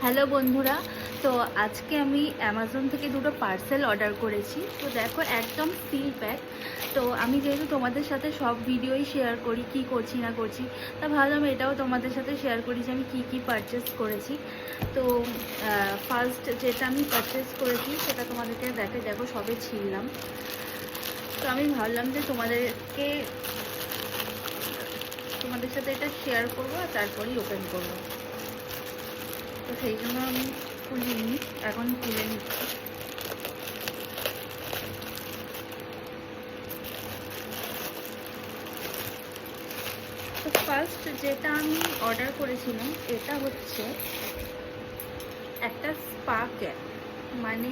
Hello বন্ধুরা, তো আজকে আমি অ্যামাজন থেকে দুটো পার্সেল অর্ডার করেছি। তো দেখো একদম সিল প্যাক। তো আমি যেহেতু তোমাদের সাথে সব ভিডিওই শেয়ার করি কি করছি না করছি, তা ভাবলাম এটাও তোমাদের সাথে শেয়ার করি যে আমি কি পারচেস করেছি। তো ফার্স্ট যেটা আমি পারচেস করেছি সেটা তোমাদেরকে দেখো সবে ছিললাম। তো আমি ভাবলাম যে তোমাদের সাথে এটা শেয়ার করবো আর তারপরেই ওপেন করবো। তো সেই জন্য আমি খুলিনি, এখন খুলে নিচ্ছি। তো ফার্স্ট যেটা আমি অর্ডার করেছিলাম এটা হচ্ছে একটা স্পা ক্যাপ। মানে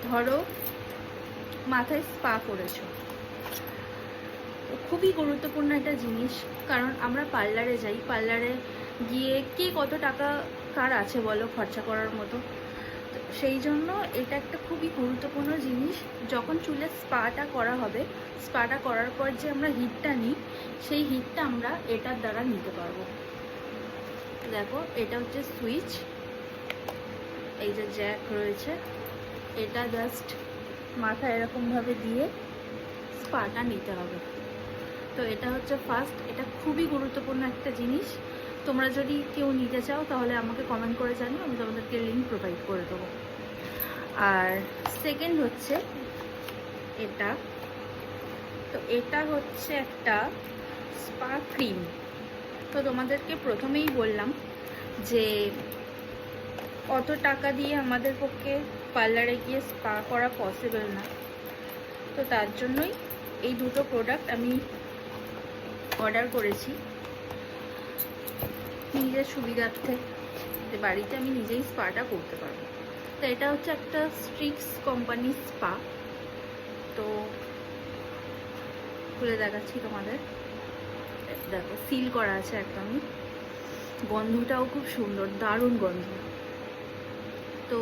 ধরো মাথায় স্পা করেছো, খুবই গুরুত্বপূর্ণ একটা জিনিস। কারণ আমরা পার্লারে যাই, পার্লারে গিয়ে কে কত টাকা কার আছে বলো খরচা করার মতো। সেই জন্য এটা একটা খুবই গুরুত্বপূর্ণ জিনিস। যখন চুলে স্পাটা করা হবে, স্পাটা করার পর যে আমরা হিটটা নিই, সেই হিটটা আমরা এটার দ্বারা নিতে পারবো। দেখো এটা হচ্ছে সুইচ, এই যে জ্যাক রয়েছে, এটা জাস্ট মাথা এরকমভাবে দিয়ে স্পাটা নিতে হবে। তো এটা হচ্ছে ফার্স্ট, এটা খুবই গুরুত্বপূর্ণ একটা জিনিস। তোমরা যদি কেউ নিতে চাও তাহলে আমাকে কমেন্ট করে জানিও, আমি তোমাদেরকে লিঙ্ক প্রোভাইড করে দেবো। আর সেকেন্ড হচ্ছে এটা, তো এটা হচ্ছে একটা স্পা ক্রিম। তো তোমাদেরকে প্রথমেই বললাম যে অত টাকা দিয়ে আমাদের পক্ষে পার্লারে গিয়ে স্পা করা পসিবল না। তো তার জন্যই এই দুটো প্রোডাক্ট আমি অর্ডার করেছি নিজের সুবিধার্থে, যে বাড়িতে আমি নিজেই স্পাটা করতে পারবো। তো এটা হচ্ছে একটা স্ট্রিক্স কোম্পানির স্পা। তো খুলে দেখাচ্ছি তোমাদের। দেখো সিল করা আছে একদমই, গন্ধটাও খুব সুন্দর, দারুণ গন্ধ। তো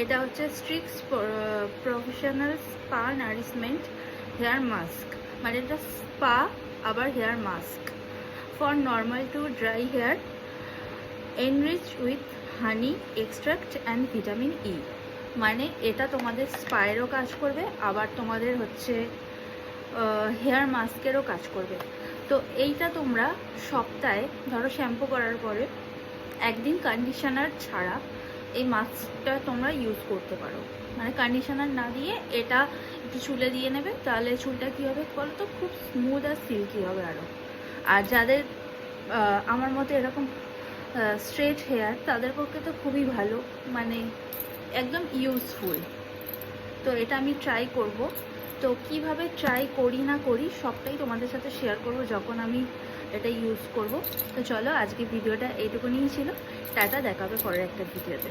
এটা হচ্ছে Streax professional spa nourishment hair mask. মানে এটা স্পা আবার hair mask for normal to dry hair, enrich with honey extract and vitamin E. মানে এটা তোমাদের স্পায়েরও কাজ করবে, আবার তোমাদের হচ্ছে হেয়ার মাস্কেরও কাজ করবে। তো এইটা তোমরা সপ্তাহে ধরো শ্যাম্পু করার পরে একদিন কন্ডিশনার ছাড়া এই মাস্কটা তোমরা ইউজ করতে পারো। মানে কন্ডিশনার না দিয়ে এটা একটু চুলে দিয়ে নেবে, তাহলে চুলটা কী হবে বলো তো, খুব স্মুথ আর সিল্কি হবে আরও। আর যাদের আমার মতো এরকম স্ট্রেট হেয়ার, তাদের পক্ষে তো খুবই ভালো, মানে একদম ইউজফুল। তো এটা আমি ট্রাই করব। তো কিভাবে ট্রাই করি না করি সবটাই তোমাদের সাথে শেয়ার করব যখন আমি এটা ইউজ করব। তো চলো আজকে ভিডিওটা এইটুকুনিই ছিল। টাটা, দেখা হবে পরের একটা ভিডিওতে।